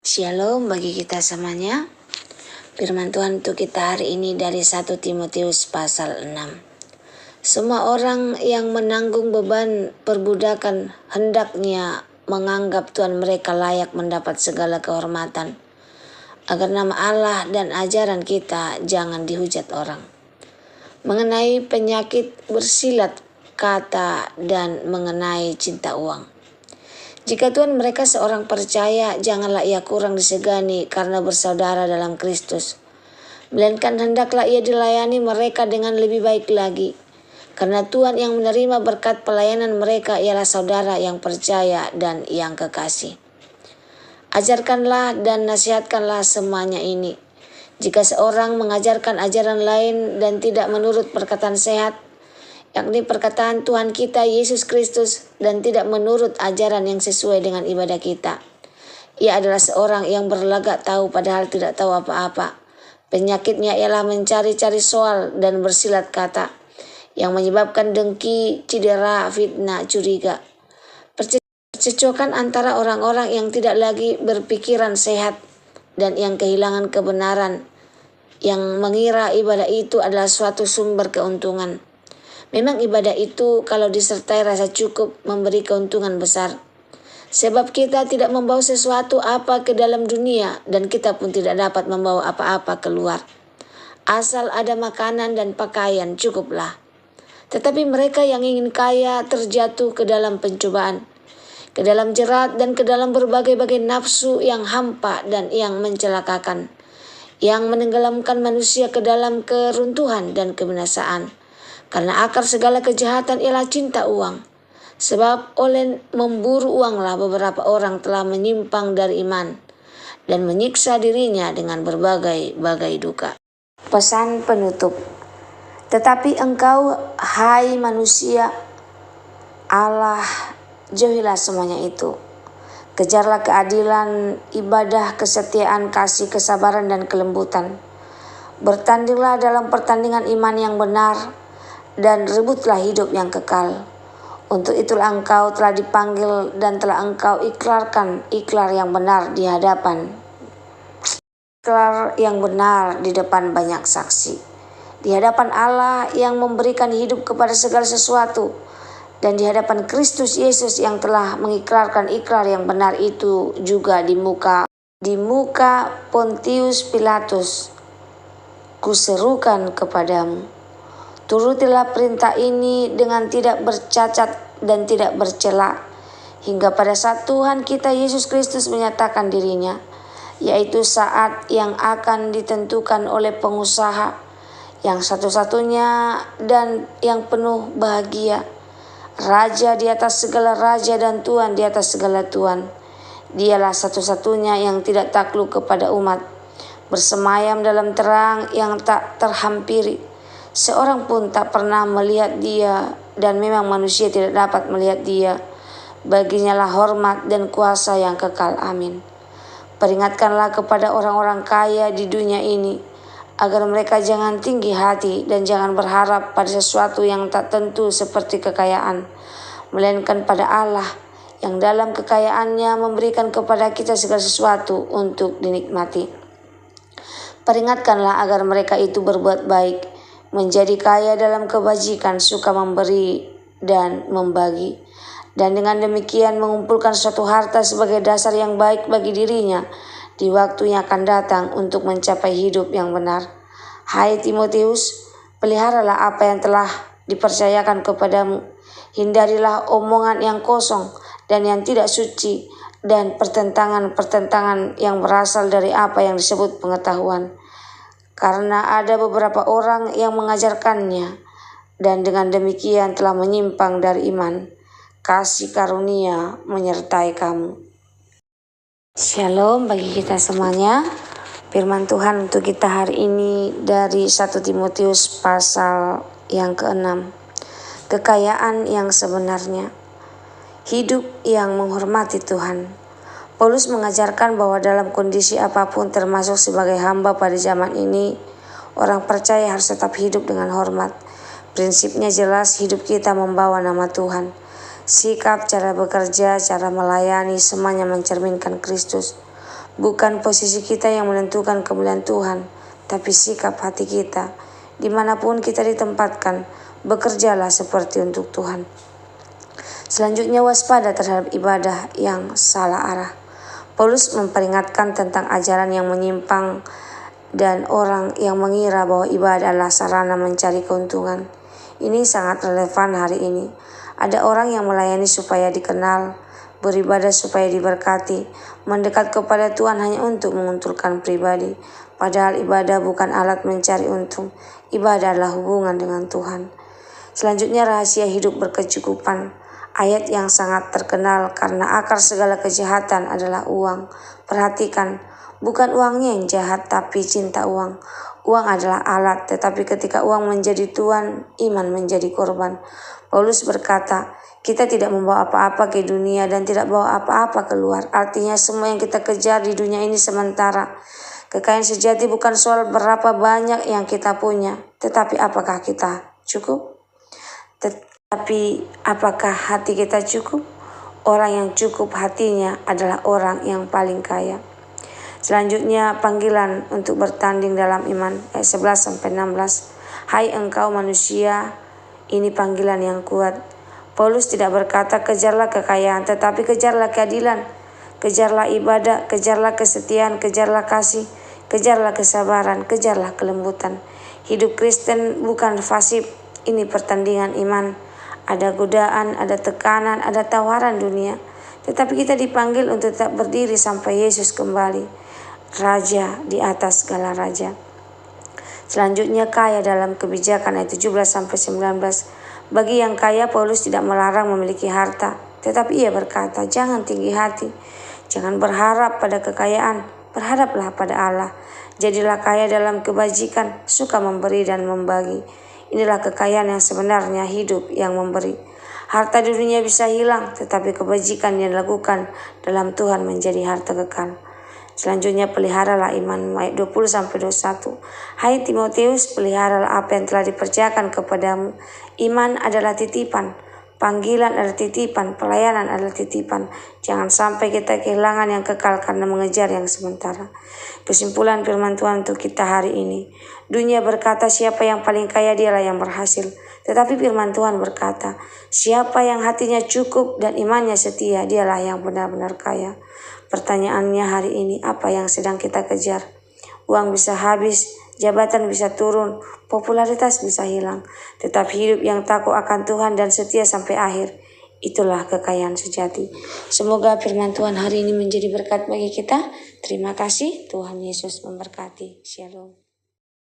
Shalom bagi kita semuanya. Firman Tuhan untuk kita hari ini dari 1 Timotius pasal 6. Semua orang yang menanggung beban perbudakan hendaknya menganggap Tuhan mereka layak mendapat segala kehormatan, agar nama Allah dan ajaran kita jangan dihujat orang. Mengenai penyakit bersilat kata dan mengenai cinta uang. Jika Tuhan mereka seorang percaya, janganlah ia kurang disegani karena bersaudara dalam Kristus. Melainkan hendaklah ia dilayani mereka dengan lebih baik lagi. Karena Tuhan yang menerima berkat pelayanan mereka ialah saudara yang percaya dan yang kekasih. Ajarkanlah dan nasihatkanlah semuanya ini. Jika seorang mengajarkan ajaran lain dan tidak menurut perkataan sehat, yakni perkataan Tuhan kita Yesus Kristus, dan tidak menurut ajaran yang sesuai dengan ibadah kita, ia adalah seorang yang berlagak tahu padahal tidak tahu apa-apa. Penyakitnya ialah mencari-cari soal dan bersilat kata, yang menyebabkan dengki, cedera, fitnah, curiga. Percecokan antara orang-orang yang tidak lagi berpikiran sehat dan yang kehilangan kebenaran, yang mengira ibadah itu adalah suatu sumber keuntungan. Memang ibadah itu kalau disertai rasa cukup memberi keuntungan besar. Sebab kita tidak membawa sesuatu apa ke dalam dunia dan kita pun tidak dapat membawa apa-apa keluar. Asal ada makanan dan pakaian cukuplah. Tetapi mereka yang ingin kaya terjatuh ke dalam pencobaan, ke dalam jerat dan ke dalam berbagai-bagai nafsu yang hampa dan yang mencelakakan, yang menenggelamkan manusia ke dalam keruntuhan dan kebinasaan. Karena akar segala kejahatan ialah cinta uang. Sebab oleh memburu uanglah beberapa orang telah menyimpang dari iman dan menyiksa dirinya dengan berbagai-bagai duka. Pesan penutup. Tetapi engkau, hai manusia, Allah, jauhilah semuanya itu. Kejarlah keadilan, ibadah, kesetiaan, kasih, kesabaran, dan kelembutan. Bertandinglah dalam pertandingan iman yang benar, dan rebutlah hidup yang kekal. Untuk itulah engkau telah dipanggil dan telah engkau ikrarkan ikrar yang benar di depan banyak saksi. Di hadapan Allah yang memberikan hidup kepada segala sesuatu, dan di hadapan Kristus Yesus yang telah mengikrarkan ikrar yang benar itu juga di muka Pontius Pilatus. Kuserukan kepadamu, turutilah perintah ini dengan tidak bercacat dan tidak bercela, hingga pada saat Tuhan kita Yesus Kristus menyatakan dirinya, yaitu saat yang akan ditentukan oleh pengusaha, yang satu-satunya dan yang penuh bahagia, Raja di atas segala raja dan Tuhan di atas segala Tuhan. Dialah satu-satunya yang tidak takluk kepada umat, bersemayam dalam terang yang tak terhampiri. Seorang pun tak pernah melihat dia, dan memang manusia tidak dapat melihat dia. Baginya lah hormat dan kuasa yang kekal. Amin. Peringatkanlah kepada orang-orang kaya di dunia ini, agar mereka jangan tinggi hati dan jangan berharap pada sesuatu yang tak tentu seperti kekayaan, melainkan pada Allah yang dalam kekayaannya memberikan kepada kita segala sesuatu untuk dinikmati. Peringatkanlah agar mereka itu berbuat baik, menjadi kaya dalam kebajikan, suka memberi dan membagi, dan dengan demikian mengumpulkan suatu harta sebagai dasar yang baik bagi dirinya di waktu yang akan datang untuk mencapai hidup yang benar. Hai Timotius, peliharalah apa yang telah dipercayakan kepadamu. Hindarilah omongan yang kosong dan yang tidak suci dan pertentangan-pertentangan yang berasal dari apa yang disebut pengetahuan. Karena ada beberapa orang yang mengajarkannya, dan dengan demikian telah menyimpang dari iman. Kasih karunia menyertai kamu. Shalom bagi kita semuanya. Firman Tuhan untuk kita hari ini dari 1 Timotius pasal yang ke-6. Kekayaan yang sebenarnya. Hidup yang menghormati Tuhan. Paulus mengajarkan bahwa dalam kondisi apapun, termasuk sebagai hamba pada zaman ini, orang percaya harus tetap hidup dengan hormat. Prinsipnya jelas, hidup kita membawa nama Tuhan. Sikap, cara bekerja, cara melayani, semuanya mencerminkan Kristus. Bukan posisi kita yang menentukan kemuliaan Tuhan, tapi sikap hati kita. Dimanapun kita ditempatkan, bekerjalah seperti untuk Tuhan. Selanjutnya, waspada terhadap ibadah yang salah arah. Paulus memperingatkan tentang ajaran yang menyimpang dan orang yang mengira bahwa ibadah adalah sarana mencari keuntungan. Ini sangat relevan hari ini. Ada orang yang melayani supaya dikenal, beribadah supaya diberkati, mendekat kepada Tuhan hanya untuk menguntulkan pribadi. Padahal ibadah bukan alat mencari untung. Ibadah adalah hubungan dengan Tuhan. Selanjutnya, rahasia hidup berkecukupan. Ayat yang sangat terkenal karena akar segala kejahatan adalah uang. Perhatikan, bukan uangnya yang jahat tapi cinta uang. Uang adalah alat, tetapi ketika uang menjadi tuan, iman menjadi korban. Paulus berkata, kita tidak membawa apa-apa ke dunia dan tidak bawa apa-apa keluar. Artinya semua yang kita kejar di dunia ini sementara. Kekayaan sejati bukan soal berapa banyak yang kita punya, tetapi apakah kita cukup? Tapi apakah hati kita cukup? Orang yang cukup hatinya adalah orang yang paling kaya. Selanjutnya, panggilan untuk bertanding dalam iman, ayat 11-16. Hai engkau manusia, ini panggilan yang kuat. Paulus tidak berkata kejarlah kekayaan, tetapi kejarlah keadilan. Kejarlah ibadah, kejarlah kesetiaan, kejarlah kasih, kejarlah kesabaran, kejarlah kelembutan. Hidup Kristen bukan fasib, ini pertandingan iman. Ada godaan, ada tekanan, ada tawaran dunia. Tetapi kita dipanggil untuk tetap berdiri sampai Yesus kembali. Raja di atas segala raja. Selanjutnya, kaya dalam kebijakan ayat 17-19. Bagi yang kaya, Paulus tidak melarang memiliki harta. Tetapi ia berkata, jangan tinggi hati. Jangan berharap pada kekayaan. Berharaplah pada Allah. Jadilah kaya dalam kebajikan, suka memberi dan membagi. Inilah kekayaan yang sebenarnya, hidup yang memberi. Harta di dunia bisa hilang, tetapi kebajikan yang dilakukan dalam Tuhan menjadi harta kekal. Selanjutnya, peliharalah iman, ayat 20-21. Hai Timotius, peliharalah apa yang telah dipercayakan kepadamu. Iman adalah titipan, panggilan adalah titipan, pelayanan adalah titipan. Jangan sampai kita kehilangan yang kekal karena mengejar yang sementara. Kesimpulan firman Tuhan untuk kita hari ini. Dunia berkata siapa yang paling kaya dialah yang berhasil. Tetapi firman Tuhan berkata, siapa yang hatinya cukup dan imannya setia, dialah yang benar-benar kaya. Pertanyaannya hari ini, apa yang sedang kita kejar? Uang bisa habis, jabatan bisa turun, popularitas bisa hilang. Tetapi hidup yang takut akan Tuhan dan setia sampai akhir, itulah kekayaan sejati. Semoga firman Tuhan hari ini menjadi berkat bagi kita. Terima kasih, Tuhan Yesus memberkati. Shalom.